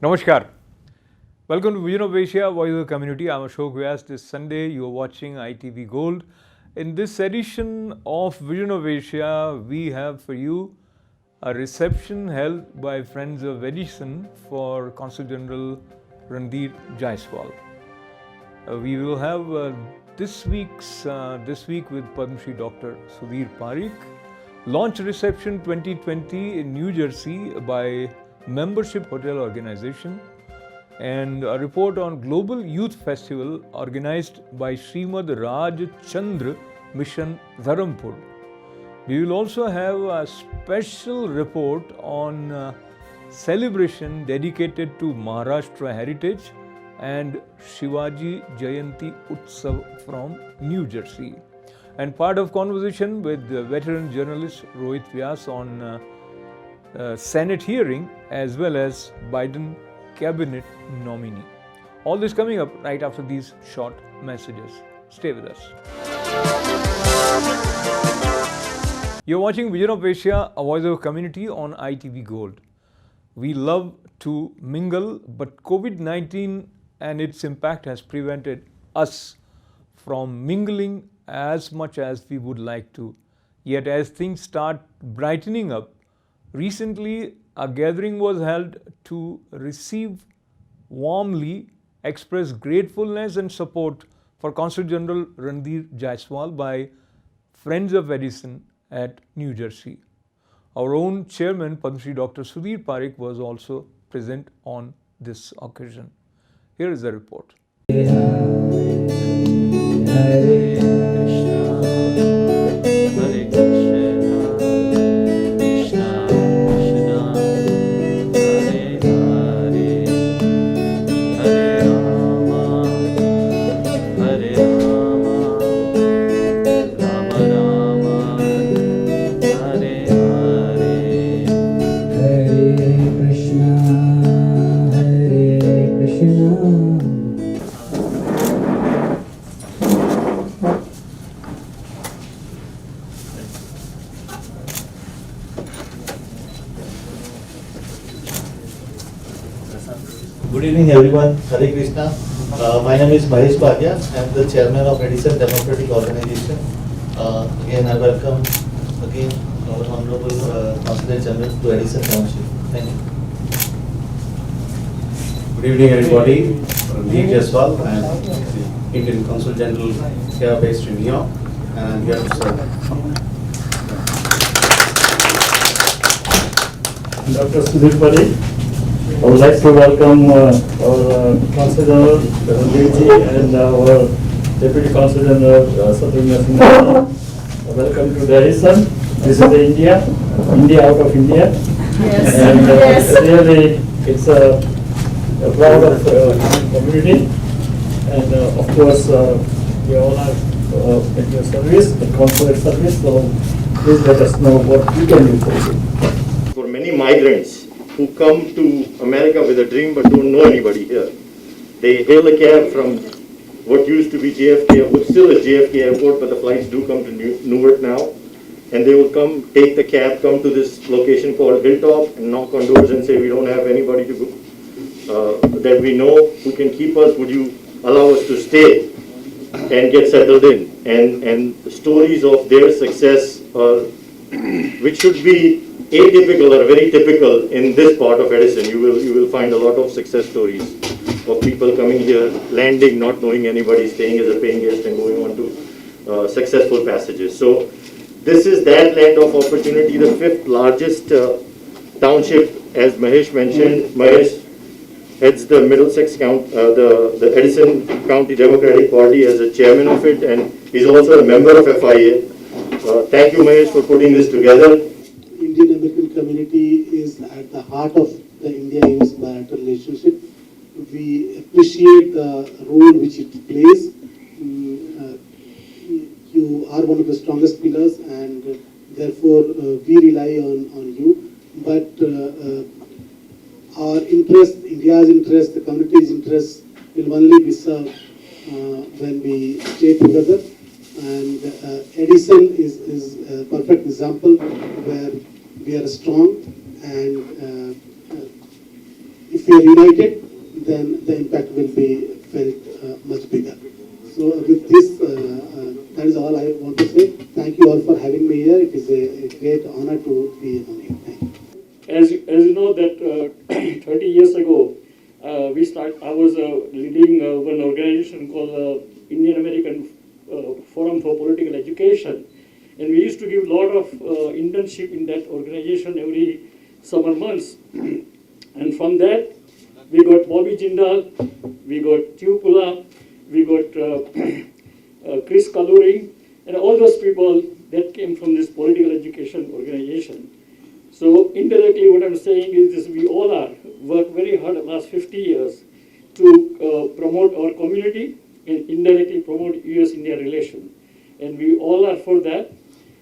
Namaskar. Welcome to Vision of Asia, Voice of the Community. I'm Ashok Vyas. This Sunday, you are watching ITV Gold. In this edition of Vision of Asia, we have for you a reception held by Friends of Edison for Consul General Randhir Jaiswal. We will have this week with Padma Shri Dr. Sudhir Parikh, launch reception 2020 in New Jersey by Membership Hotel Organization, and a report on Global Youth Festival organized by Shrimad Rajchandra Mission Dharampur. We will also have a special report on celebration dedicated to Maharashtra heritage and Shivajayanti Utsav from New Jersey. And part of conversation with veteran journalist Rohit Vyas on Senate hearing as well as Biden cabinet nominee. All this coming up right after these short messages. Stay with us. You're watching Vision of Asia, a voice of the community on ITV Gold. We love to mingle, but COVID-19 and its impact has prevented us from mingling as much as we would like to. Yet as things start brightening up, recently a gathering was held to receive warmly, express gratefulness and support for Consul General Randhir Jaiswal by Friends of Edison at New Jersey. Our own chairman, Padma Shri Dr. Sudhir Parikh, was also present on this occasion. Here is the report. Good evening everyone, Hare Krishna. My name is Mahesh Bhatia. I am the chairman of Edison Democratic Organization. Again I welcome our Honorable Consul General to Edison Township. Thank you. Good evening everybody. Randhir Jaiswal. I am Indian Consul General here based in New York and I am here to serve. Dr. Sudhir Parikh. I would like to welcome our Consul General Ravi and our Deputy Consul General Sudhir. Welcome to the Edison. This is the India out of India. Yes. And Yes. Really, it's a proud of community. And of course, we all have at your service, the consulate service. So please let us know what we can do for you. For many migrants who come to America with a dream but don't know anybody here, they hail a cab from what used to be JFK, what still is JFK Airport, but the flights do come to Newark now, and they will come, take the cab, come to this location called Hilltop and knock on doors and say, we don't have anybody to go, that we know who can keep us, would you allow us to stay and get settled in? And stories of their success, which should be atypical or very typical in this part of Edison. You will find a lot of success stories of people coming here, landing, not knowing anybody, staying as a paying guest and going on to successful passages. So this is that land of opportunity, the fifth largest township, as Mahesh mentioned. Mahesh heads the Middlesex County, the Edison County Democratic Party as a chairman of it, and he's also a member of FIA. Thank you, Mahesh, for putting this together. Indian American community is at the heart of the India-US bilateral relationship. We appreciate the role which it plays. You are one of the strongest pillars, and therefore we rely on you. But our interest, India's interest, the community's interest will only be served when we stay together. And Edison is a perfect example where we are strong and we are united, then the impact will be felt much bigger. So with this, that is all I want to say. Thank you all for having me here. It is a great honor to be among you. Thank you. As you know that 30 years ago, I was leading one organization called Indian American Forum for Political Education, and we used to give a lot of internship in that organization every summer months. And from that, we got Bobby Jindal, we got Tupula, we got Chris Kaluri, and all those people that came from this political education organization. So indirectly what I'm saying is this: we all are worked very hard the last 50 years to promote our community and indirectly promote US-India relation. And we all are for that.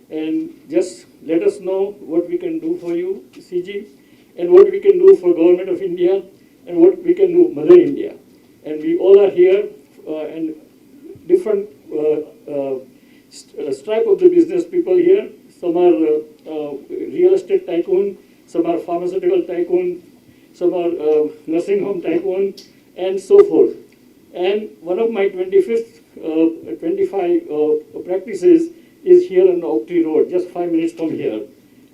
And just let us know what we can do for you, CG, and what we can do for Government of India, and what we can do Mother India. And we all are here, and different stripe of the business people here. Some are real estate tycoon, some are pharmaceutical tycoon, some are nursing home tycoon, and so forth. And one of my 25 practices is here on the Oak Tree Road, just 5 minutes from here.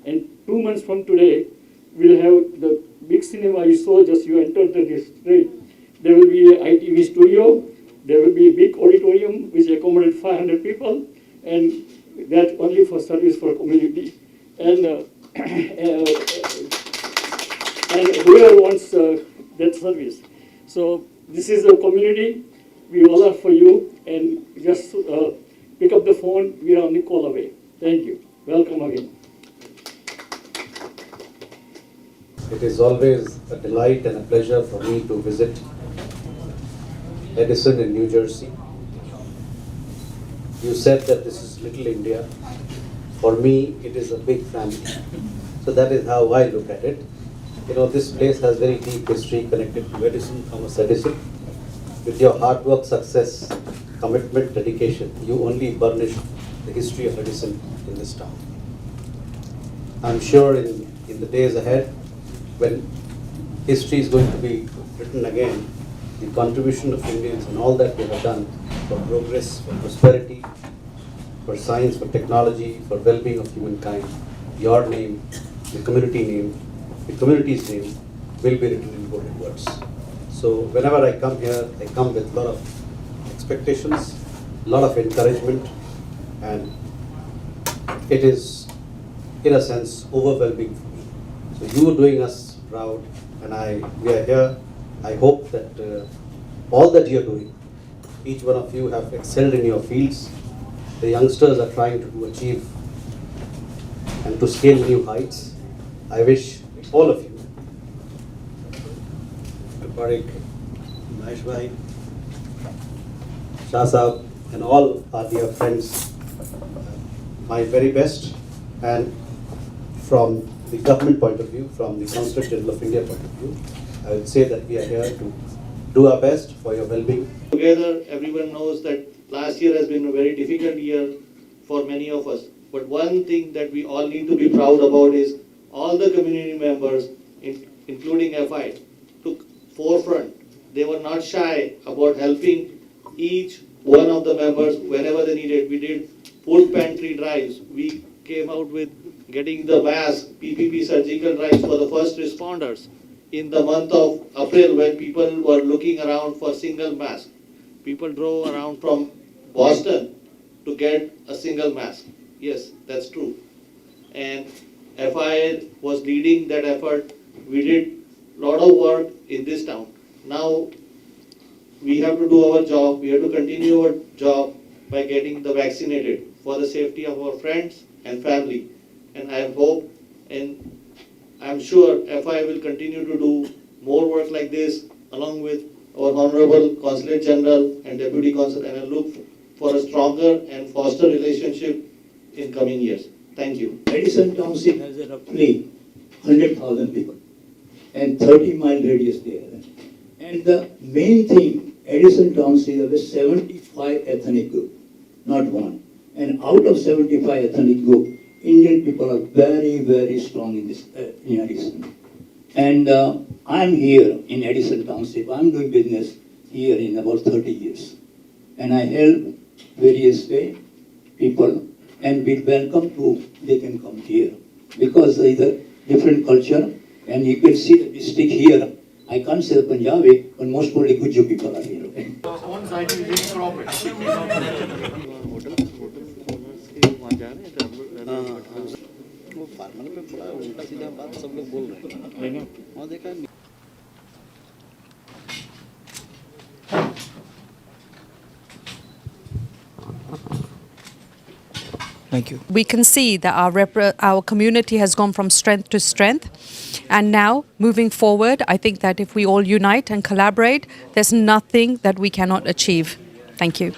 And 2 months from today, we'll have the big cinema you saw just you entered the street. There will be an ITV studio, there will be a big auditorium which accommodates 500 people, and that only for service for community. And and whoever wants that service. So this is a community, we all are for you, and just pick up the phone, we are only call away. Thank you. Welcome again. It is always a delight and a pleasure for me to visit Edison in New Jersey. You said that this is little India. For me, it is a big family. So that is how I look at it. You know, this place has very deep history connected to Edison, Thomas Edison. With your hard work, success, commitment, dedication, you only burnish the history of Edison in this town. I'm sure in the days ahead, when history is going to be written again, the contribution of Indians and all that they have done for progress, for prosperity, for science, for technology, for well-being of humankind, your name, the community name, the community's name will be written in golden words. So whenever I come here, I come with a lot of expectations, a lot of encouragement, and it is, in a sense, overwhelming for me. So you are doing us proud, and we are here. I hope that all that you are doing, each one of you have excelled in your fields. The youngsters are trying to achieve and to scale new heights. I wish all of you, Parikh, Jaiswal, Shah Sahab, and all our dear friends, my very best. And from the government point of view, from the Consul General of India point of view, I would say that we are here to do our best for your well-being. Together, everyone knows that last year has been a very difficult year for many of us. But one thing that we all need to be proud about is all the community members, including FI, took forefront. They were not shy about helping each one of the members whenever they needed. We did food pantry drives. We came out with getting the Vyas, PPP surgical drives for the first responders in the month of April when people were looking around for single mask. People drove around from Boston to get a single mask. Yes, that's true. And FI was leading that effort. We did a lot of work in this town. Now we have to do our job. We have to continue our job by getting the vaccinated for the safety of our friends and family. And I hope and I'm sure FI will continue to do more work like this along with our Honorable Consulate General and Deputy Consul, and I look for a stronger and foster relationship in coming years. Thank you. Edison Township has roughly 100,000 people and 30-mile radius there. And the main thing, Edison Township has 75 ethnic group, not one. And out of 75 ethnic group, Indian people are very, very strong in this in Edison. And I'm here in Edison Township. I'm doing business here in about 30 years. And I help various people, and we welcome to, they can come here. Because there is a different culture, and you can see the district here. I can't say the Punjabi, but most probably Guju people are here. Okay? Thank you. We can see that our community has gone from strength to strength. And now, moving forward, I think that if we all unite and collaborate, there's nothing that we cannot achieve. Thank you.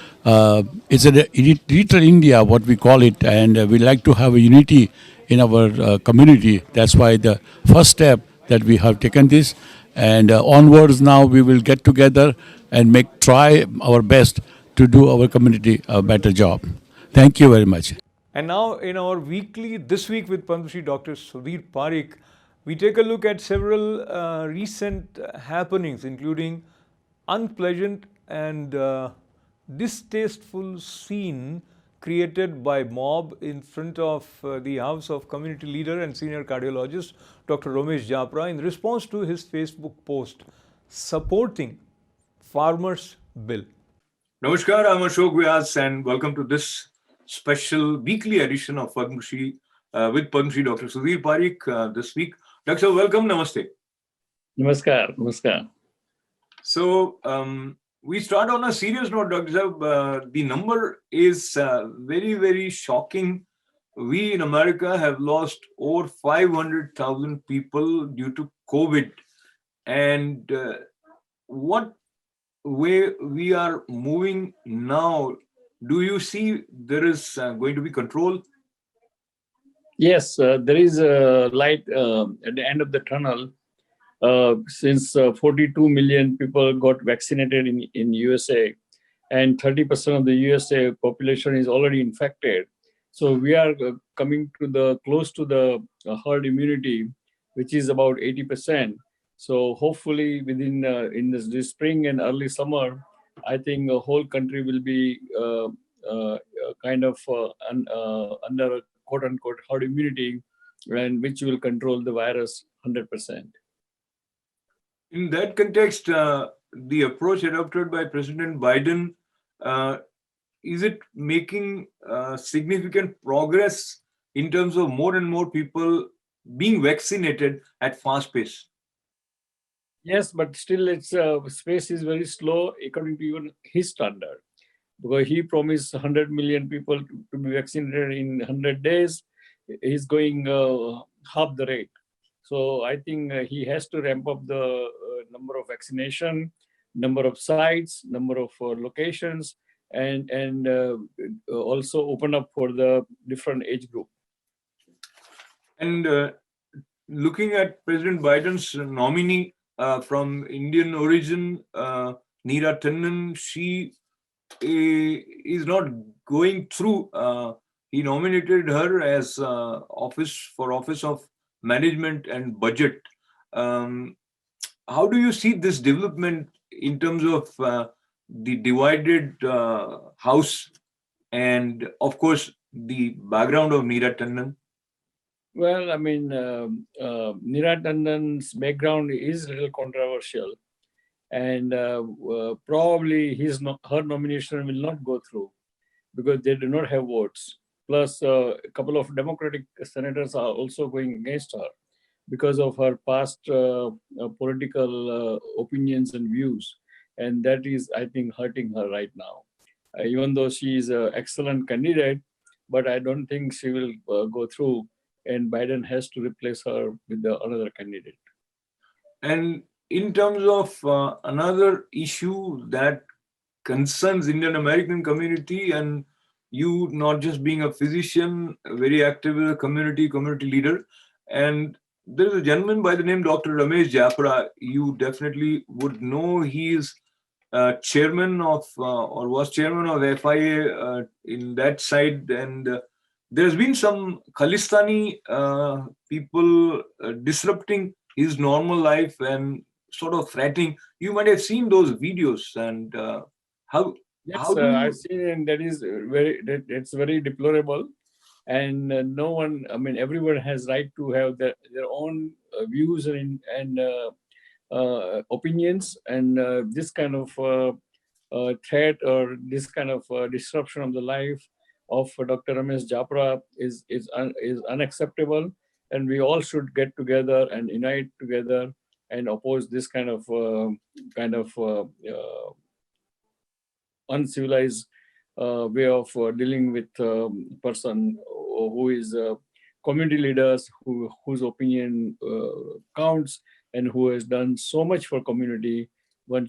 It's a digital India, what we call it, and we like to have a unity in our community. That's why the first step that we have taken this, and onwards now we will get together and try our best to do our community a better job. Thank you very much. And now in our this week with Padma Shri Dr. Sudhir Parikh, we take a look at several recent happenings, including unpleasant and distasteful scene created by mob in front of the house of community leader and senior cardiologist Dr. Romesh Japra in response to his Facebook post supporting farmers' bill. Namaskar, I'm Ashok Vyas and welcome to this special weekly edition of Padma Shri with Padma Shri Dr. Sudhir Parikh this week. Doctor, welcome. Namaste. Namaskar. Namaskar. So, we start on a serious note, Dr. Sahab. The number is very, very shocking. We in America have lost over 500,000 people due to COVID. And what way we are moving now, do you see there is going to be control? Yes, there is a light at the end of the tunnel. Since 42 million people got vaccinated in USA, and 30% of the USA population is already infected. So we are coming to close to the herd immunity, which is about 80%. So hopefully within in this spring and early summer, I think the whole country will be kind of under quote unquote herd immunity, and which will control the virus 100%. In that context, the approach adopted by President Biden, is it making significant progress in terms of more and more people being vaccinated at fast pace? Yes, but still its space is very slow according to even his standard. Because he promised 100 million people to be vaccinated in 100 days. He's going half the rate. So I think he has to ramp up the number of vaccination, number of sites, number of locations, and also open up for the different age group. And looking at President Biden's nominee from Indian origin, Neera Tanden, she is not going through. He nominated her as Office of Management and Budget. How do you see this development in terms of the divided house and, of course, the background of Neera Tanden? Well, I mean, Neera Tanden's background is a little controversial, and probably her nomination will not go through because they do not have votes. Plus, a couple of Democratic senators are also going against her because of her past political opinions and views. And that is, I think, hurting her right now. Even though she is an excellent candidate, but I don't think she will go through, and Biden has to replace her with another candidate. And in terms of another issue that concerns Indian American community, and you not just being a physician, very active as a community leader, and there is a gentleman by the name Dr. Romesh Japra. You definitely would know. He is chairman of or was chairman of FIA in that side, and there's been some Khalistani people disrupting his normal life and sort of threatening. You might have seen those videos, and how Yes, how do you? I've seen, and that is it's very deplorable. And no one, I mean, everyone has right to have their own views and opinions, and this kind of threat or this kind of disruption of the life of Dr. Ramesh Japra is unacceptable, and we all should get together and unite together and oppose this kind of uncivilized way of dealing with person who is community leaders whose opinion counts and who has done so much for community. But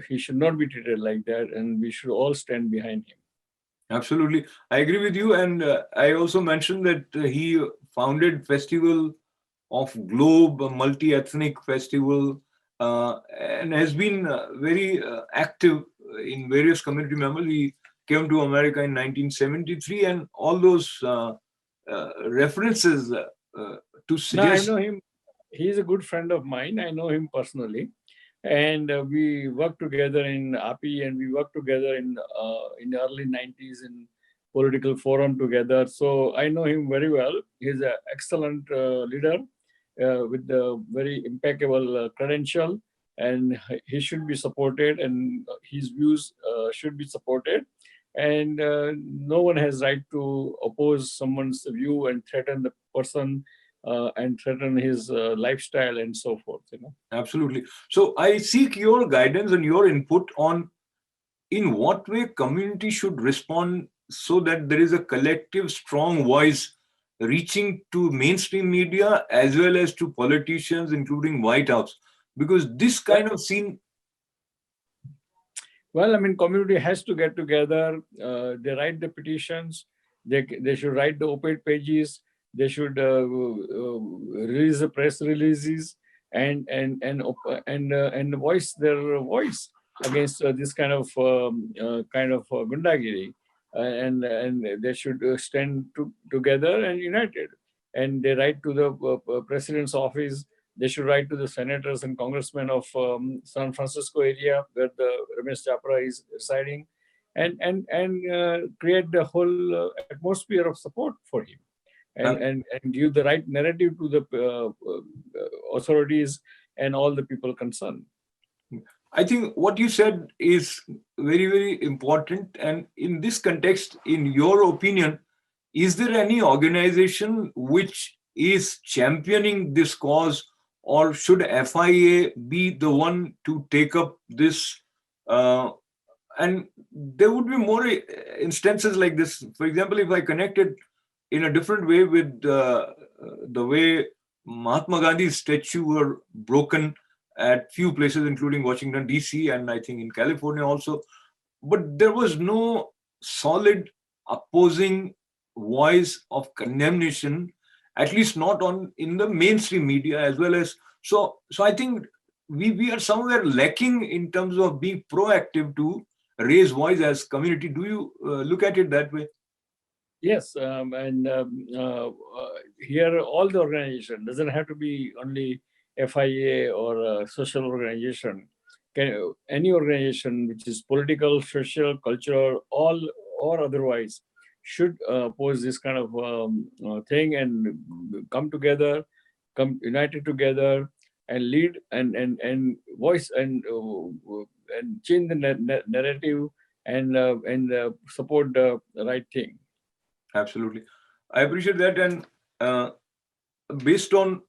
he should not be treated like that, and we should all stand behind him. Absolutely, I agree with you, and I also mentioned that he founded Festival of Globe, a multi-ethnic festival, and has been very active in various community members. He came to America in 1973, and all those references to No, I suggest. know him. He's a good friend of mine. I know him personally, and we worked together in API, and we worked together in the early 90s in political forum together. So I know him very well. He's an excellent leader with a very impeccable credential, and he should be supported, and his views should be supported. And no one has right to oppose someone's view and threaten the person and threaten his lifestyle and so forth. Absolutely. So I seek your guidance and your input on in what way community should respond so that there is a collective strong voice reaching to mainstream media as well as to politicians, including White House, because this kind of scene. Well, I mean, community has to get together. They write the petitions. They should write the op-ed pages. They should release the press releases and voice their voice against this kind of gundagiri, and they should stand together and united. And they write to the president's office. They should write to the senators and congressmen of San Francisco area where the Ramesh Japra is residing, and create the whole atmosphere of support for him, and give the right narrative to the authorities and all the people concerned. I think what you said is very, very important. And in this context, in your opinion, is there any organization which is championing this cause, or should FIA be the one to take up this? And there would be more instances like this. For example, if I connect it in a different way with the way Mahatma Gandhi's statue were broken at few places, including Washington, D.C., and I think in California also. But there was no solid opposing voice of condemnation, at least not in the mainstream media as well as. So I think we are somewhere lacking in terms of being proactive to raise voice as community. Do you look at it that way? Yes, and here all the organization doesn't have to be only FIA or a social organization. Any organization which is political, social, cultural, all or otherwise should oppose this kind of thing and come together, come united together and lead and voice and change the narrative and support the right thing. Absolutely. I appreciate that. And based on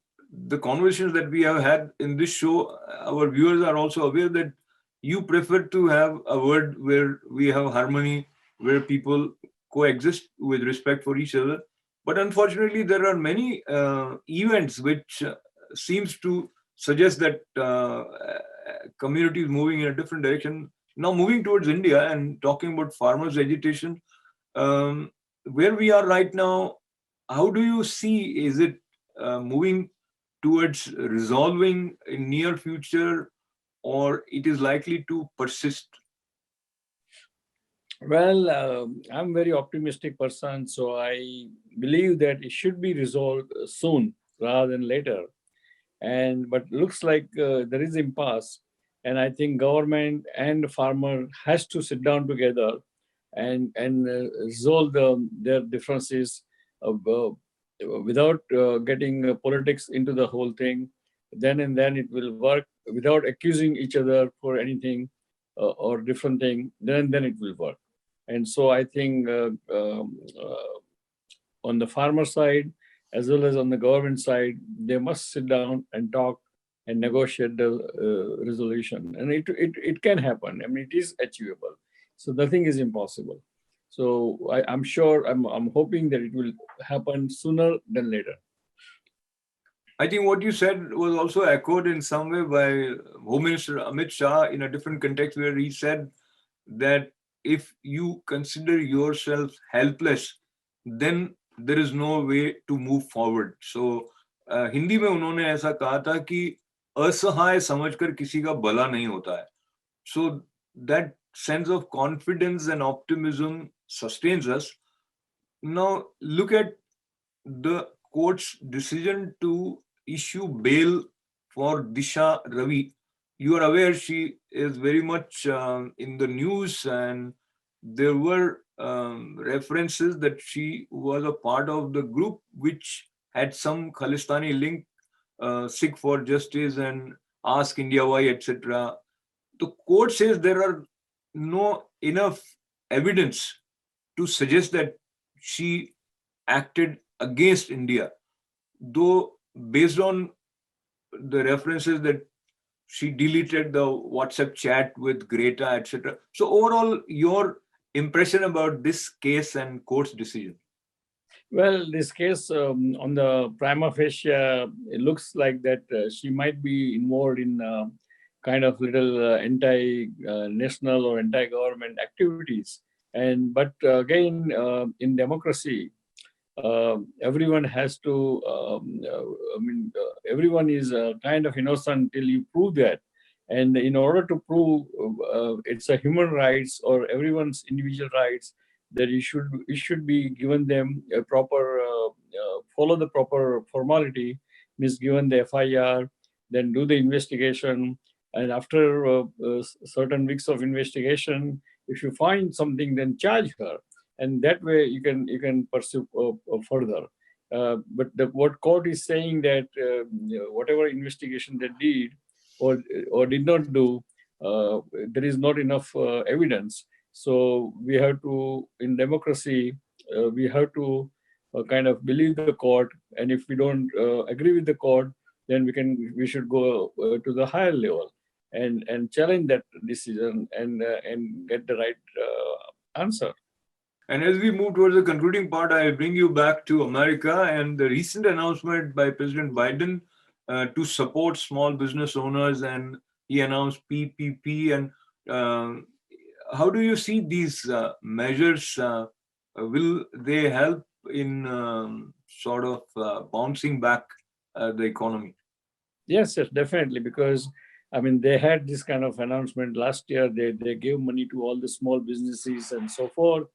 the conversations that we have had in this show, our viewers are also aware that you prefer to have a world where we have harmony, where people coexist with respect for each other. But unfortunately, there are many events which seems to suggest that community is moving in a different direction. Now moving towards India and talking about farmers' agitation, where we are right now, how do you see, is it moving towards resolving in near future, or it is likely to persist? Well, I'm a very optimistic person, so I believe that it should be resolved soon rather than later. but looks like there is impasse, and I think government and farmer has to sit down together and resolve their differences without getting politics into the whole thing. Then and then it will work without accusing each other for anything or different thing. Then it will work. And so I think on the farmer side as well as on the government side, they must sit down and talk and negotiate the resolution. And it can happen. I mean, it is achievable. So nothing is impossible. So I'm sure, I'm hoping that it will happen sooner than later. I think what you said was also echoed in some way by Home Minister Amit Shah in a different context, where he said that if you consider yourself helpless, then there is no way to move forward. So Hindi में उन्होंने ऐसा कहा था कि असहाय समझकर किसी का भला नहीं होता है. So that sense of confidence and optimism sustains us. Now look at the court's decision to issue bail for Disha Ravi. You are aware she is very much in the news, and there were references that she was a part of the group which had some Khalistani link, Sikh for Justice and Ask India Why, etc. The court says there are no enough evidence to suggest that she acted against India, though based on the references that she deleted the WhatsApp chat with Greta, etc. So overall, your impression about this case and court's decision? Well, this case on the prima facie, it looks like that she might be involved in kind of little anti-national or anti-government activities. But again, in democracy, everyone has to, everyone is kind of innocent till you prove that. And in order to prove it's a human rights or everyone's individual rights, that you should be given them a proper, follow the proper formality, means given the FIR, then do the investigation. And after certain weeks of investigation, if you find something, then charge her. And that way you can pursue further. But what court is saying that whatever investigation they did or did not do, there is not enough evidence. So we have to, in democracy, we have to kind of believe the court. And if we don't agree with the court, then we should go to the higher level and challenge that decision and get the right answer. And as we move towards the concluding part, I'll bring you back to America and the recent announcement by President Biden to support small business owners, and he announced PPP. And how do you see these measures? Will they help in sort of bouncing back the economy? Yes, definitely, because I mean, they had this kind of announcement last year. They gave money to all the small businesses and so forth.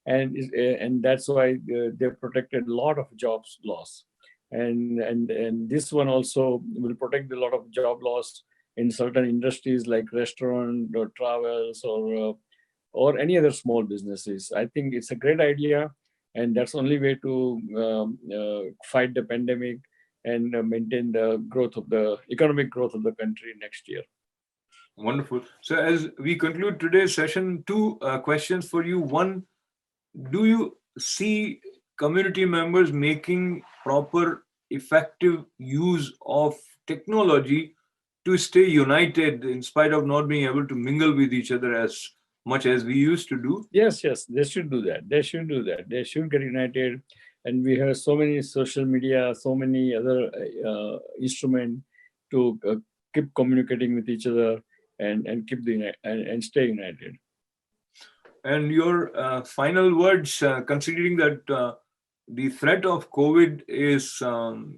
And that's why they protected a lot of jobs loss, and this one also will protect a lot of job loss in certain industries like restaurant or travels or any other small businesses. I think it's a great idea, and that's the only way to fight the pandemic and maintain the growth of the economic growth of the country next year. Wonderful. So as we conclude today's session, two questions for you. One, do you see community members making proper, effective use of technology to stay united in spite of not being able to mingle with each other as much as we used to do? Yes, they should do that. They should do that. They should get united. And we have so many social media, so many other instruments to keep communicating with each other and keep and stay united. And your final words, considering that the threat of COVID is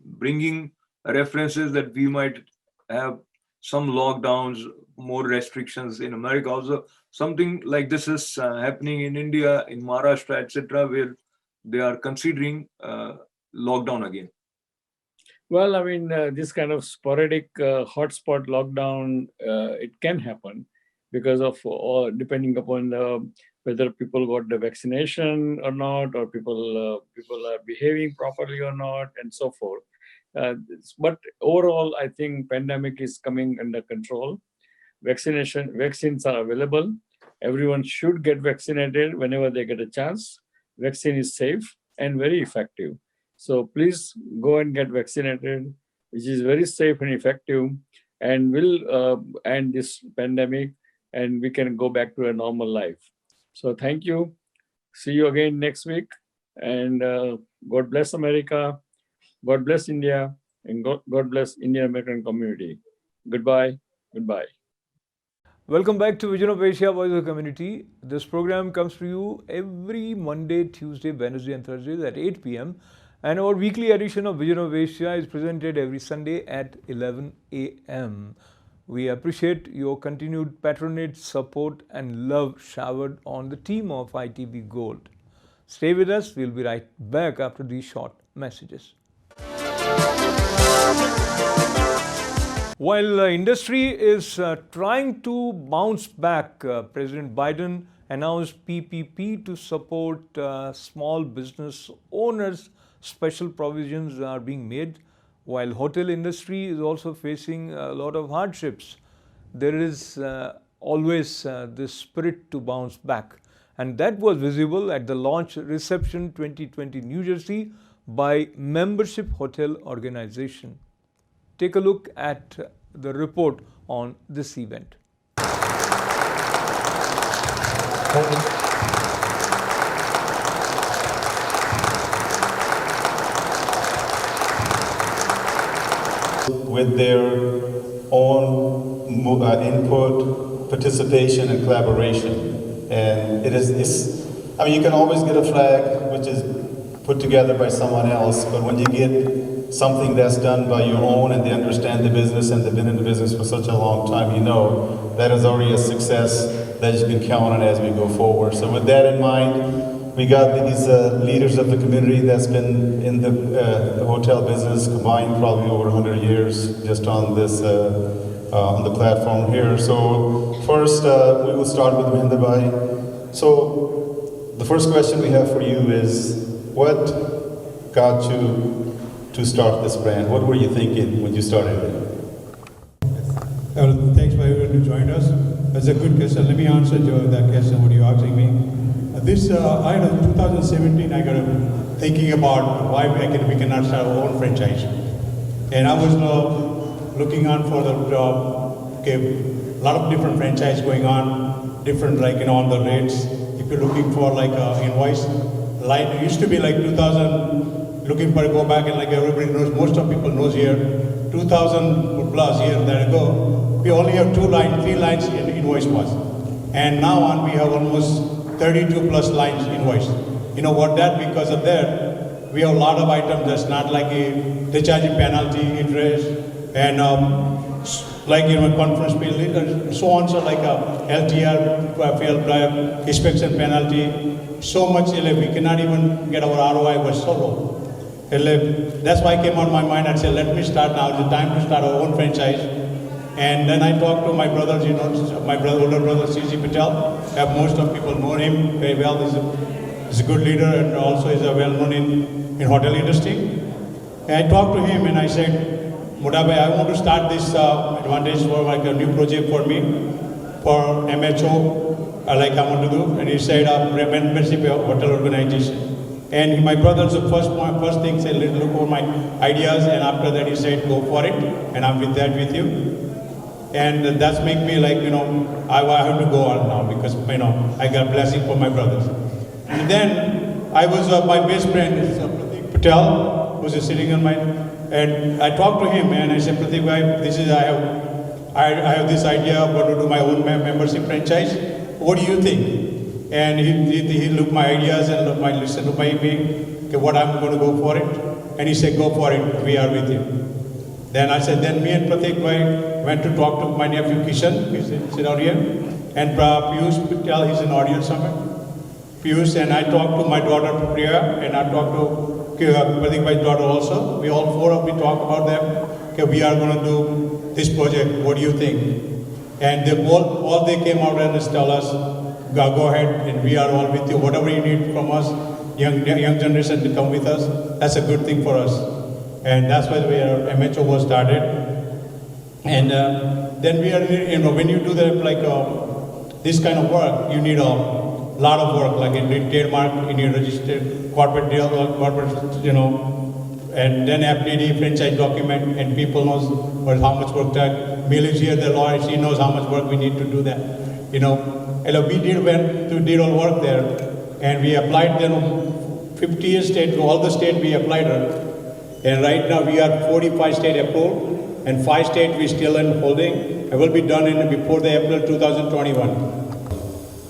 bringing references that we might have some lockdowns, more restrictions in America. Also, something like this is happening in India, in Maharashtra, etc., where they are considering lockdown again. Well, I mean, this kind of sporadic hotspot lockdown, it can happen because of depending upon whether people got the vaccination or not, or people are behaving properly or not, and so forth. But overall, I think pandemic is coming under control. Vaccines are available. Everyone should get vaccinated whenever they get a chance. Vaccine is safe and very effective. So please go and get vaccinated, which is very safe and effective, and will end this pandemic, and we can go back to a normal life. So thank you. See you again next week, and God bless America, God bless India, and God bless Indian American community. Goodbye. Goodbye. Welcome back to Vision of Asia, Voice of the Community. This program comes to you every Monday, Tuesday, Wednesday, and Thursdays at 8 p.m. And our weekly edition of Vision of Asia is presented every Sunday at 11 a.m. We appreciate your continued patronage, support, and love showered on the team of ITV Gold. Stay with us. We'll be right back after these short messages. While industry is trying to bounce back, President Biden announced PPP to support small business owners. Special provisions are being made, while hotel industry is also facing a lot of hardships. There is always this spirit to bounce back, and that was visible at the launch reception 2020 New Jersey by Membership Hotel Organization. Take a look at the report on this event. With their own input, participation, and collaboration. And I mean, you can always get a flag which is put together by someone else, but when you get something that's done by your own and they understand the business and they've been in the business for such a long time, you know that is already a success that you can count on as we go forward. So with that in mind, we got these leaders of the community that's been in the hotel business combined probably over 100 years just on this on the platform here. So first we will start with Mahinder Bhai. So the first question we have for you is, what got you to start this brand? What were you thinking when you started it? Thanks for everyone who joined us. That's a good question. Let me answer that question, what you're asking me. I in 2017, I got thinking about why we cannot start our own franchise. And I was looking on for the a lot of different franchise going on, different on the rates. If you're looking for invoice, it used to be 2000, looking for go back and everybody knows, most of people knows here, 2000 plus years ago, we only have 3 lines in invoice was. And now on we have almost 32 plus lines invoice. You know what that, because of that, we have a lot of items that's not they're charging penalty, interest, and conference bill, so on, so LTR, inspection penalty, so much, we cannot even get our ROI was so low. That's why I came on my mind and said, let me start now, it's time to start our own franchise. And then I talked to my brothers, my older brother, C.C. Patel. Most of people know him very well. He's a good leader and also is well known in hotel industry. And I talked to him and I said, Mudabhai, I want to start this advantage for a new project for me, for MHO, I want to do. And he said, membership hotel organization. And my brother's the first thing said, look over my ideas, and after that he said, go for it, and I'm with that with you. And that's make me I have to go on now because I got blessing from my brothers. And then I was my best friend is Pratik Patel, who's sitting on my, and I talked to him and I said, Pratik, I have this idea of to do my own membership franchise. What do you think? And he looked my ideas and listened to me, okay, what I'm going to go for it. And he said, go for it, we are with you. Then I said, then me and Pratik went to talk to my nephew Kishan, he's sit out here, and Piyush Patel, he's in audience somewhere. Piyush, and I talked to my daughter Priya, and I talked to Parikh Bhai's daughter also. We all four of we talk about them. Okay, we are going to do this project. What do you think? And they all they came out and just tell us, go ahead, and we are all with you. Whatever you need from us, young generation to come with us. That's a good thing for us. And that's why our MHO was started. And then we are, when you do this kind of work, you need a lot of work, like in trademark, you need registered corporate deal, and then FDD, franchise document, and people knows how much work that. Bill is here, the lawyer, she knows how much work we need to do that. And we did all work there, and we applied then 50 states, all the states we applied her. And right now we are 45 state approved, and 5 states we still in holding. It will be done before the April 2021.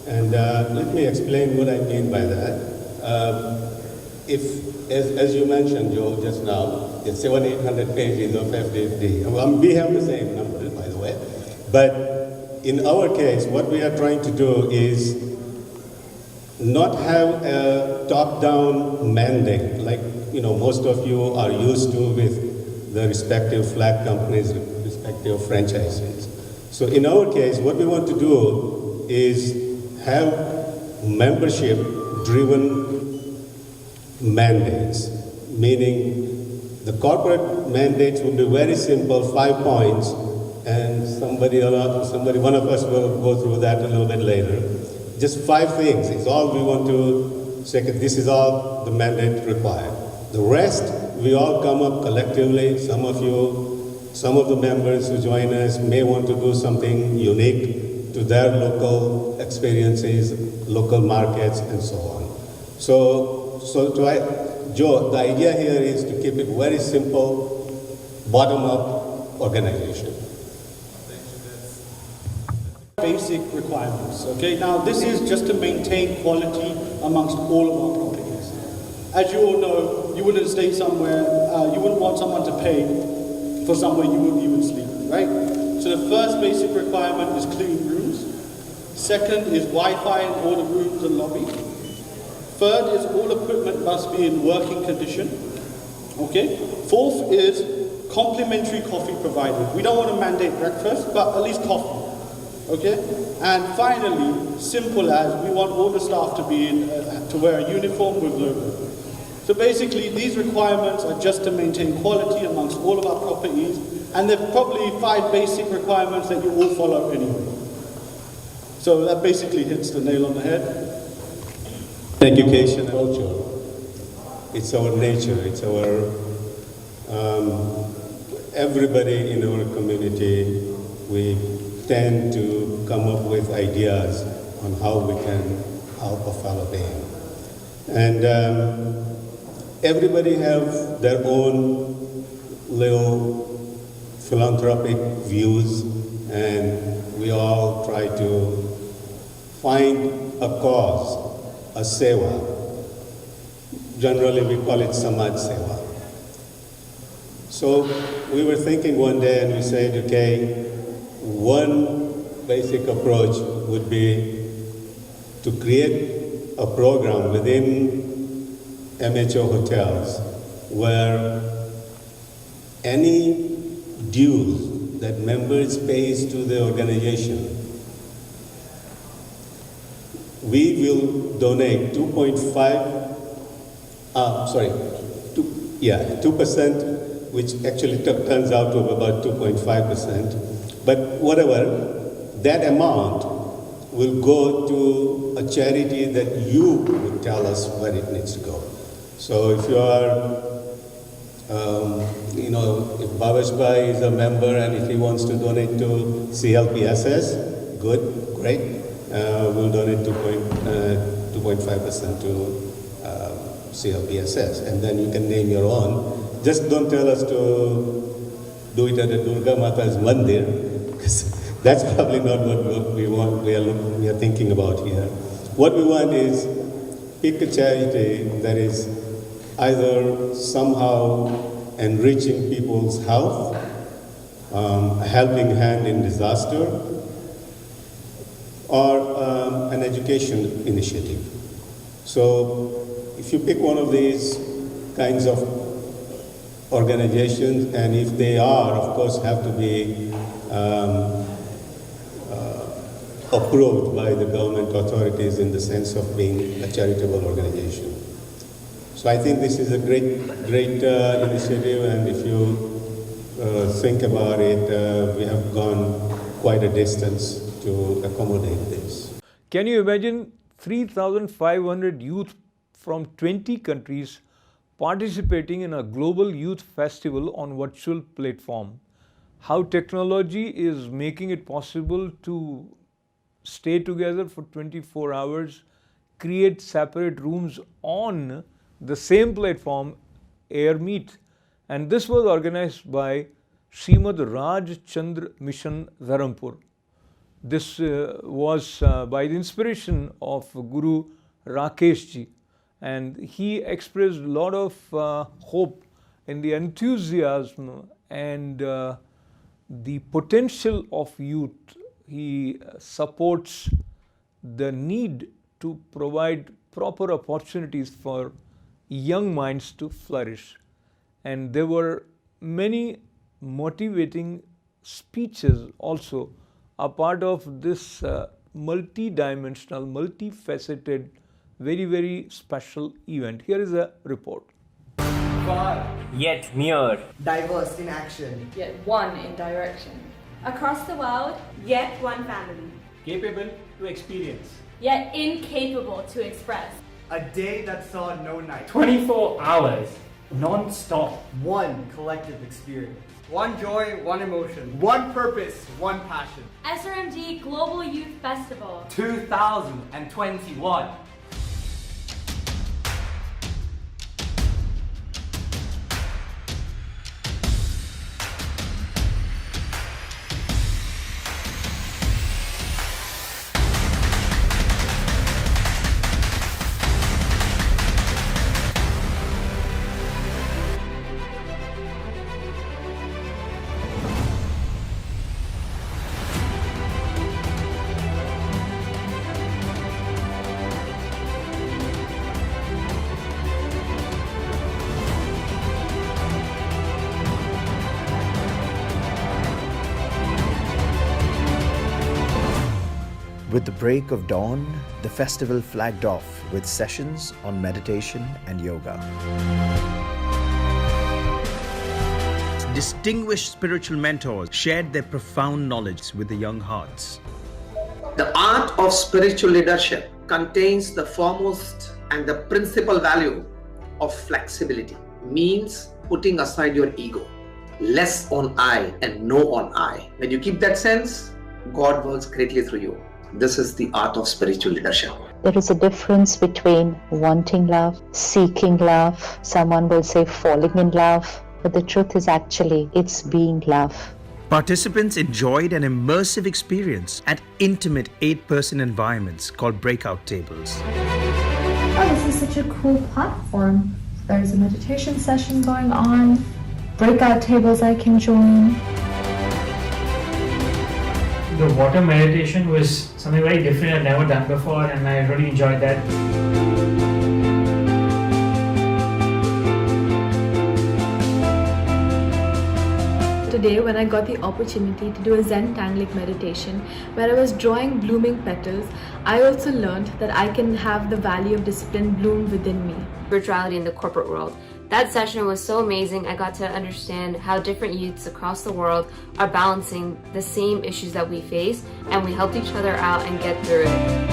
And let me explain what I mean by that. As you mentioned, Joe, just now, it's 700-800 pages of FDD. We have the same numbers, by the way. But in our case, what we are trying to do is not have a top-down mandate, like most of you are used to with the respective flag companies, respective franchises. So in our case, what we want to do is have membership-driven mandates, meaning the corporate mandates will be very simple, 5 points, and one of us will go through that a little bit later. Just 5 things is all we want to say. This is all the mandate required. The rest, we all come up collectively. Some of the members who join us may want to do something unique to their local experiences, local markets, and so on. Joe, the idea here is to keep it very simple, bottom-up organization. Basic requirements, okay? Now, this is just to maintain quality amongst all of our properties. As you all know, you wouldn't stay somewhere, you wouldn't want someone to pay for somewhere you wouldn't even sleep, right? So the first basic requirement is clean rooms. Second is Wi-Fi in all the rooms and lobby. Third is all equipment must be in working condition, okay? Fourth is complimentary coffee provided. We don't want to mandate breakfast, but at least coffee. Okay, and finally, simple as we want all the staff to be to wear a uniform with logo. So basically, these requirements are just to maintain quality amongst all of our properties, and there are probably 5 basic requirements that you all follow anyway. So that basically hits the nail on the head. Education and culture. It's our nature. It's our everybody in our community. We tend to come up with ideas on how we can help a fellow being. And everybody have their own little philanthropic views, and we all try to find a cause, a seva. Generally we call it Samaj Seva. So we were thinking one day and we said, okay, one basic approach would be to create a program within MHO hotels where any dues that members pays to the organization, we will donate 2%, which actually turns out to about 2.5%. But whatever, that amount will go to a charity that you would tell us where it needs to go. So if you are, if Bhavesh Bhai is a member and if he wants to donate to CLPSS, good, great. We'll donate 2.5% to CLPSS, and then you can name your own. Just don't tell us to do it at the Durga Mata's Mandir, because that's probably not what we want. We are thinking about here. What we want is pick a charity that is either somehow enriching people's health, a helping hand in disaster, or an education initiative. So if you pick one of these, kinds of organizations, and if they are, of course, have to be approved by the government authorities in the sense of being a charitable organization. So I think this is a great initiative, and if you think about it, we have gone quite a distance to accommodate this. Can you imagine 3,500 youth from 20 countries participating in a global youth festival on virtual platform? How technology is making it possible to stay together for 24 hours, create separate rooms on the same platform, Air Meet. And this was organized by Srmd Rajchandra Mission, Dharampur. This was by the inspiration of Guru Rakesh ji, and he expressed a lot of hope in the enthusiasm and the potential of youth. He supports the need to provide proper opportunities for young minds to flourish. And there were many motivating speeches also a part of this multi-dimensional, multifaceted, very, very special event. Here is a report. Far, yet near, diverse in action, yet one in direction. Across the world, yet one family. Capable to experience, yet incapable to express. A day that saw no night. 24 hours, non-stop. One collective experience. One joy, one emotion. One purpose, one passion. Srmd Global Youth Festival 2021. With the break of dawn, the festival flagged off with sessions on meditation and yoga. Distinguished spiritual mentors shared their profound knowledge with the young hearts. The art of spiritual leadership contains the foremost and the principal value of flexibility, means putting aside your ego, less on I and no on I. When you keep that sense, God works greatly through you. This is the art of spiritual leadership. There is a difference between wanting love, seeking love. Someone will say falling in love, but the truth is actually it's being love. Participants enjoyed an immersive experience at intimate 8-person environments called breakout tables. Oh, this is such a cool platform. There's a meditation session going on, breakout tables I can join. The water meditation was something very different I'd never done before, and I really enjoyed that. Today, when I got the opportunity to do a Zen Tanglic meditation where I was drawing blooming petals, I also learned that I can have the value of discipline bloom within me. Spirituality in the corporate world. That session was so amazing. I got to understand how different youths across the world are balancing the same issues that we face, and we helped each other out and get through it.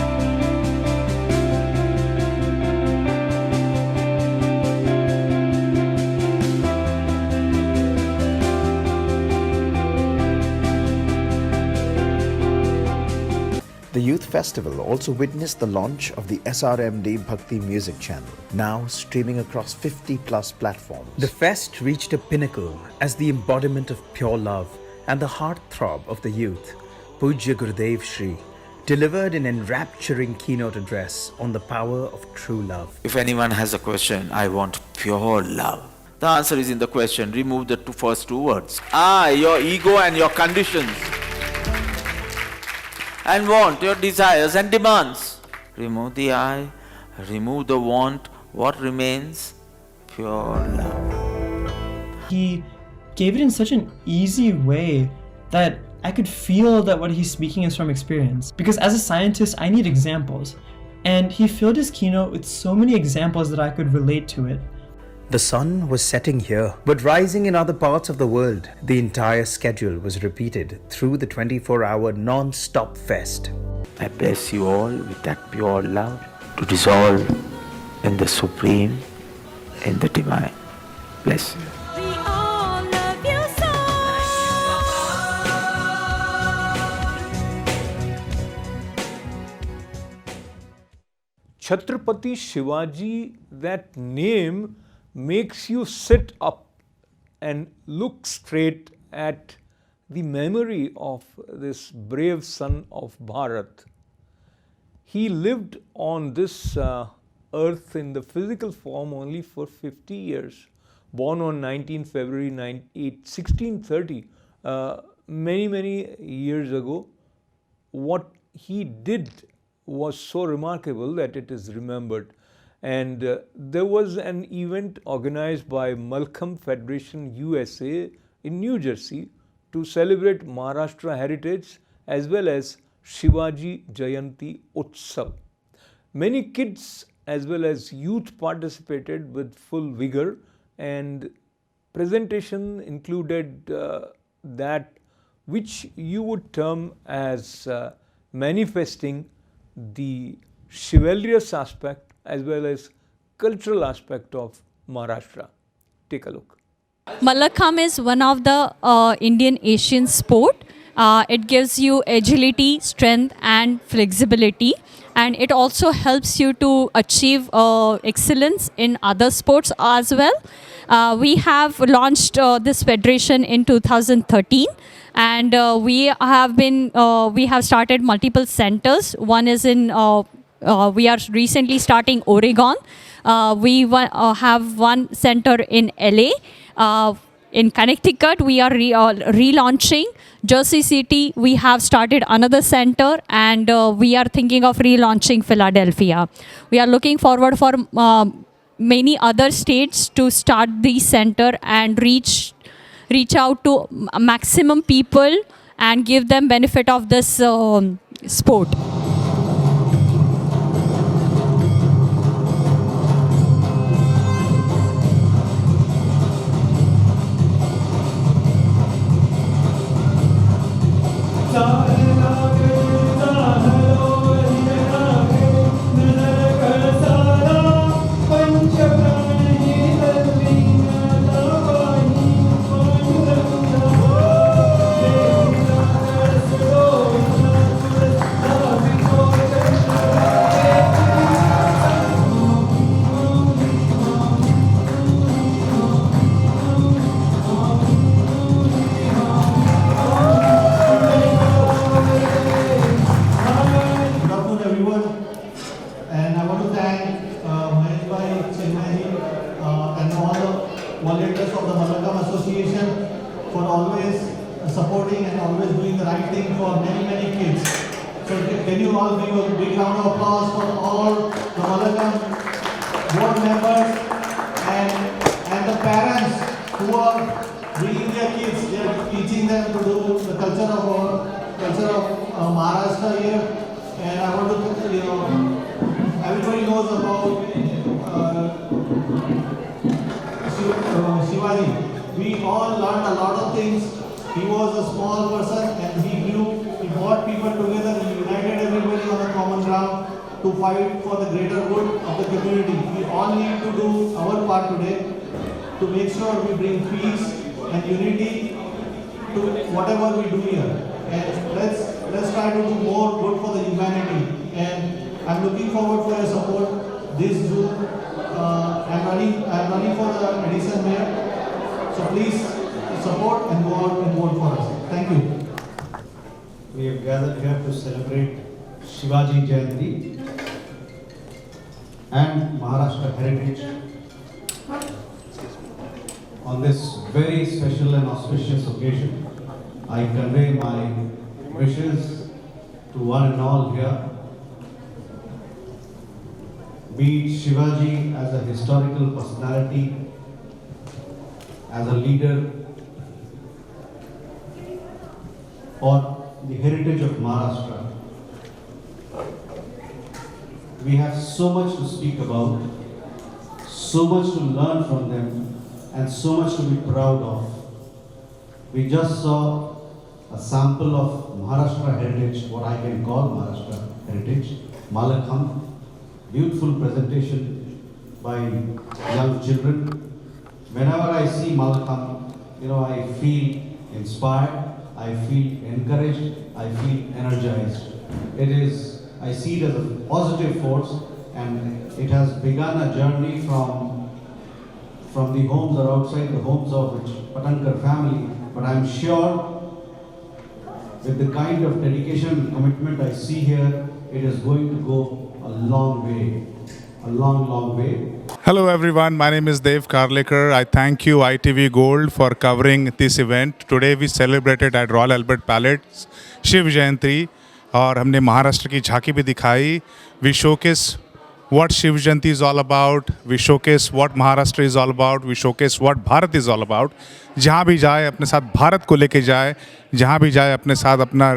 The Youth Festival also witnessed the launch of the Srmd Bhakti music channel, now streaming across 50+ platforms. The fest reached a pinnacle as the embodiment of pure love and the heartthrob of the youth. Pujya Gurudev Shri delivered an enrapturing keynote address on the power of true love. If anyone has a question, I want pure love. The answer is in the question. Remove the first two words. I, your ego and your conditions. And want, your desires and demands. Remove the I, remove the want, what remains? pure love. He gave it in such an easy way that I could feel that what he's speaking is from experience. Because as a scientist, I need examples. And he filled his keynote with so many examples that I could relate to it. The sun was setting here, but rising in other parts of the world. The entire schedule was repeated through the 24-hour non-stop fest. I bless you all with that pure love to dissolve in the supreme, in the divine. Bless you. Chhatrapati Shivaji, that name makes you sit up and look straight at the memory of this brave son of Bharat. He lived on this earth in the physical form only for 50 years. Born on 19 February 1630, many years ago. What he did was so remarkable that it is remembered. And there was an event organized by Mallakhamb Federation USA in New Jersey to celebrate Maharashtra heritage as well as Shivajayanti Utsav. Many kids as well as youth participated with full vigor, and presentation included that which you would term as manifesting the chivalrous aspect as well as cultural aspect of Maharashtra. Take a look. Mallakhamb is one of the Indian Asian sport. It gives you agility, strength and flexibility, and it also helps you to achieve excellence in other sports as well. We have launched this federation in 2013. And we have started multiple centers. One is in, we are recently starting Oregon. We have one center in LA. In Connecticut, we are relaunching. Jersey City, we have started another center, and we are thinking of relaunching Philadelphia. We are looking forward for many other states to start the center and reach out to maximum people and give them benefit of this sport. volunteers of the Mallakhamb Association for always supporting and always doing the right thing for many kids. So can you all give a big round of applause for all the Mallakhamb board members and the parents who are bringing their kids, they are teaching them to do the culture of Maharashtra here. And I want to, everybody knows about Shivaji. We all learned a lot of things. He was a small person and he brought people together, he united everybody on a common ground to fight for the greater good of the community. We all need to do our part today to make sure we bring peace and unity to whatever we do here. And let's try to do more good for the humanity. And I'm looking forward for your support. This Zoom, I'm running for the Edison mayor. So please support and go out and vote for us. Thank you. We have gathered here to celebrate Shivajayanti and Maharashtra heritage. On this very special and auspicious occasion, I convey my wishes to one and all here. Be Shivaji as a historical personality as a leader or the heritage of Maharashtra. We have so much to speak about, so much to learn from them, and so much to be proud of. We just saw a sample of Maharashtra heritage, what I can call Maharashtra heritage, Mallakhamb. Beautiful presentation by young children. Whenever I see Mallakhamb, I feel inspired, I feel encouraged, I feel energized. I see it as a positive force, and it has begun a journey from the homes or outside the homes of which Patankar family. But I'm sure with the kind of dedication and commitment I see here, it is going to go a long way, a long, long way. Hello everyone, my name is Dev Karlekar. I thank you ITV Gold for covering this event. Today we celebrated at Royal Albert Palace Shivajayanti और हमने महाराष्ट्र की झांकी भी दिखाई. We showcase what Shivajayanti is all about. We showcase what Maharashtra is all about. We showcase what Bharat is all about. जहाँ भी जाए अपने साथ भारत को लेके जाए, जहाँ भी जाए अपने साथ अपना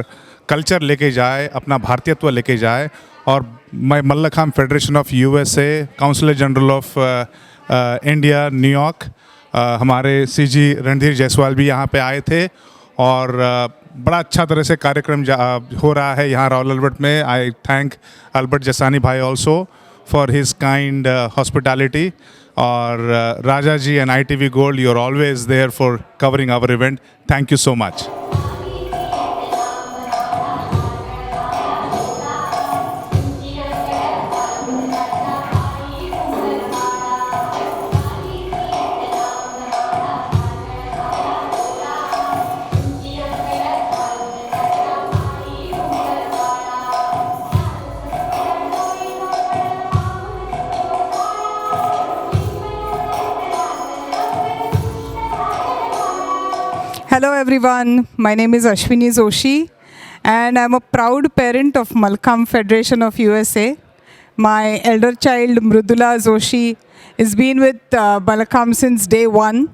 कल्चर लेके जाए, अपना भारतीयत्व लेके जाए. और मैं Mallakhamb federation of USA, councillor general of India New York, हमारे सीजी रणधीर जायसवाल भी यहाँ पे आए थे और बड़ा अच्छा तरह से कार्यक्रम हो रहा है यहाँ रॉयल अल्बर्ट में. आई थैंक अल्बर्ट जसानी भाई also for his kind hospitality. और Raja ji and ITV Gold, you are always there for covering our event. Thank you so much. Hello everyone, my name is Ashwini Joshi and I'm a proud parent of Mallakhamb Federation of USA. My elder child Mrudula Joshi has been with Mallakhamb since day one,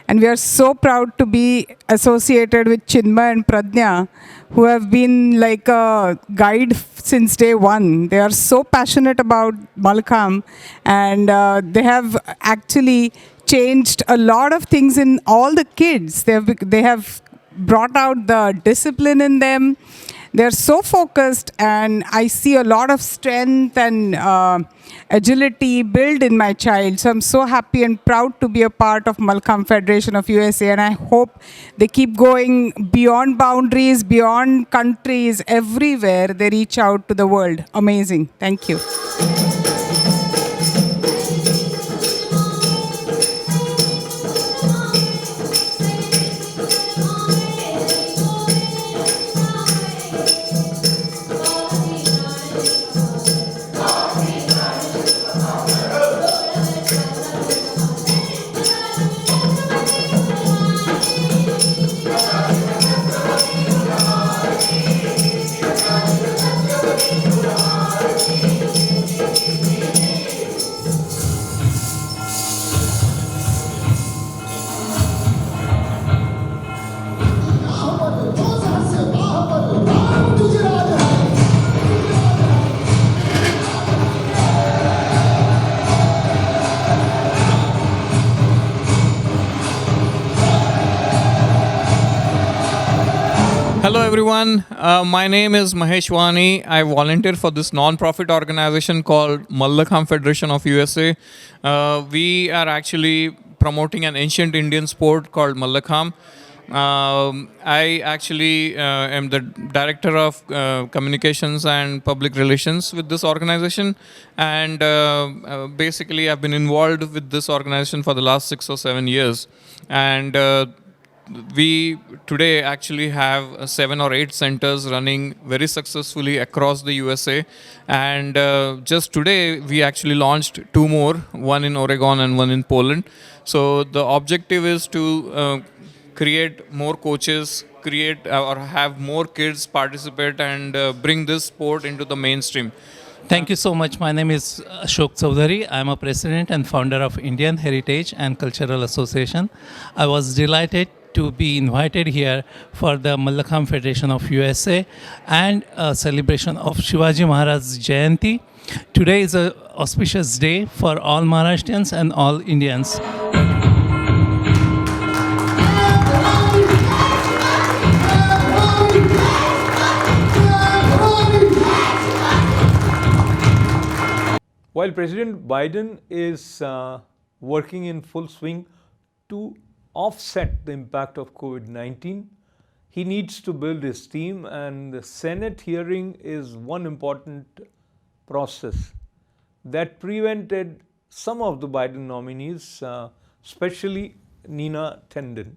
and we are so proud to be associated with Chinmay and Pradnya, who have been like a guide since day one. They are so passionate about Mallakhamb, and they have actually changed a lot of things in all the kids. They have brought out the discipline in them. They're so focused, and I see a lot of strength and agility built in my child. So I'm so happy and proud to be a part of Mallakhamb Federation of USA, and I hope they keep going beyond boundaries, beyond countries, everywhere they reach out to the world. Amazing. Thank you. Hello everyone, my name is Mahesh Wani. I volunteer for this non-profit organization called Mallakhamb Federation of USA. We are actually promoting an ancient Indian sport called Mallakhamb. I actually am the director of communications and public relations with this organization, and basically I've been involved with this organization for the last 6 or 7 years, and we today actually have 7 or 8 centers running very successfully across the USA, and just today we actually launched 2 more, one in Oregon and one in Poland. So the objective is to create more coaches, create or have more kids participate and bring this sport into the mainstream. Thank you so much. My name is Ashok Chaudhary. I am a president and founder of Indian Heritage and Cultural Association. I was delighted to be invited here for the Mallakhamb Federation of USA and a celebration of Shivaji Maharaj's Jayanti. Today is an auspicious day for all Maharashtrians and all Indians. While President Biden is working in full swing to offset the impact of COVID-19, he needs to build his team, and the Senate hearing is one important process that prevented some of the Biden nominees, especially Nina Tenden.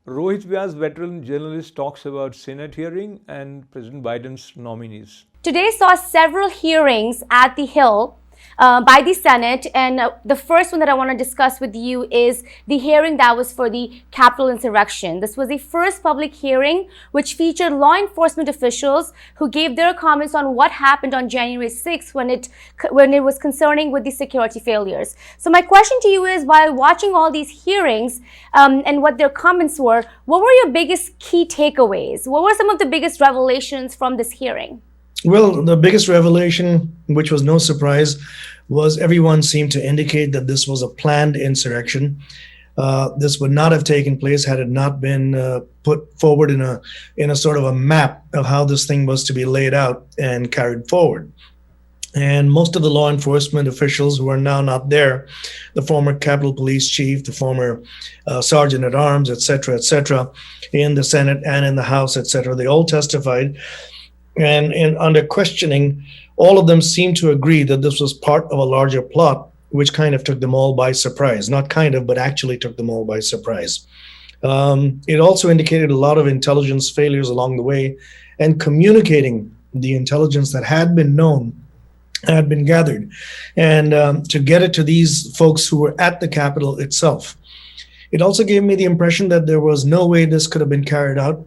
Rohit Vyas, veteran journalist, talks about Senate hearing and President Biden's nominees. Today saw several hearings at the Hill by the Senate, and the first one that I want to discuss with you is the hearing that was for the Capitol insurrection. This was the first public hearing which featured law enforcement officials who gave their comments on what happened on January 6th when it was concerning with the security failures. So my question to you is, while watching all these hearings and what their comments were, what were your biggest key takeaways? What were some of the biggest revelations from this hearing? Well, the biggest revelation, which was no surprise, was everyone seemed to indicate that this was a planned insurrection. This would not have taken place had it not been put forward in a sort of a map of how this thing was to be laid out and carried forward. And most of the law enforcement officials who are now not there, the former Capitol Police Chief, the former Sergeant at Arms, et cetera, in the Senate and in the House, et cetera, they all testified. And under questioning, all of them seemed to agree that this was part of a larger plot, which kind of took them all by surprise. Not kind of, but actually took them all by surprise. It also indicated a lot of intelligence failures along the way, and communicating the intelligence that had been known, had been gathered, and to get it to these folks who were at the Capitol itself. It also gave me the impression that there was no way this could have been carried out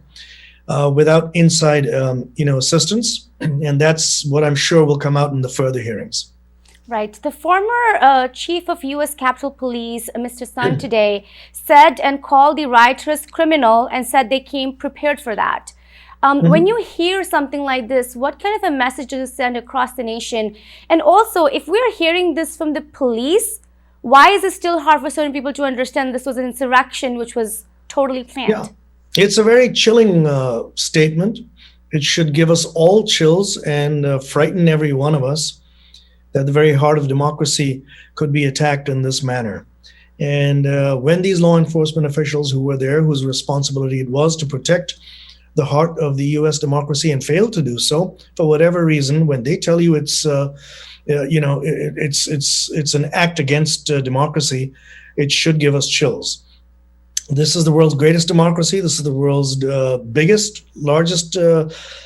without inside, assistance, and that's what I'm sure will come out in the further hearings. Right. The former chief of U.S. Capitol Police, Mr. Sun, today said and called the rioters criminal and said they came prepared for that. When you hear something like this, what kind of a message does it send across the nation? And also, if we're hearing this from the police, why is it still hard for certain people to understand this was an insurrection which was totally planned? Yeah. It's a very chilling statement. It should give us all chills and frighten every one of us that the very heart of democracy could be attacked in this manner. And when these law enforcement officials who were there, whose responsibility it was to protect the heart of the U.S. democracy and failed to do so, for whatever reason, when they tell you it's an act against democracy, it should give us chills. This is the world's greatest democracy. This is the world's biggest, largest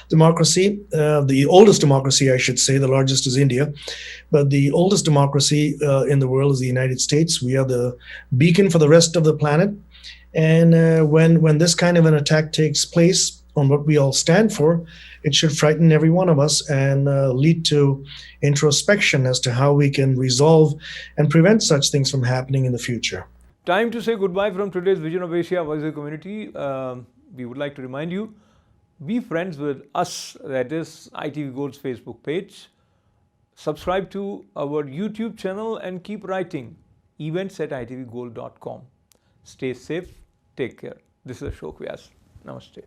democracy, the oldest democracy, I should say. The largest is India, but the oldest democracy in the world is the United States. We are the beacon for the rest of the planet. And when this kind of an attack takes place on what we all stand for, it should frighten every one of us and lead to introspection as to how we can resolve and prevent such things from happening in the future. Time to say goodbye from today's Vision of Asia Voice community. We would like to remind you, be friends with us, that is ITV Gold's Facebook page. Subscribe to our YouTube channel and keep writing events@itvgold.com. Stay safe, take care. This is Ashok Vyas. Namaste.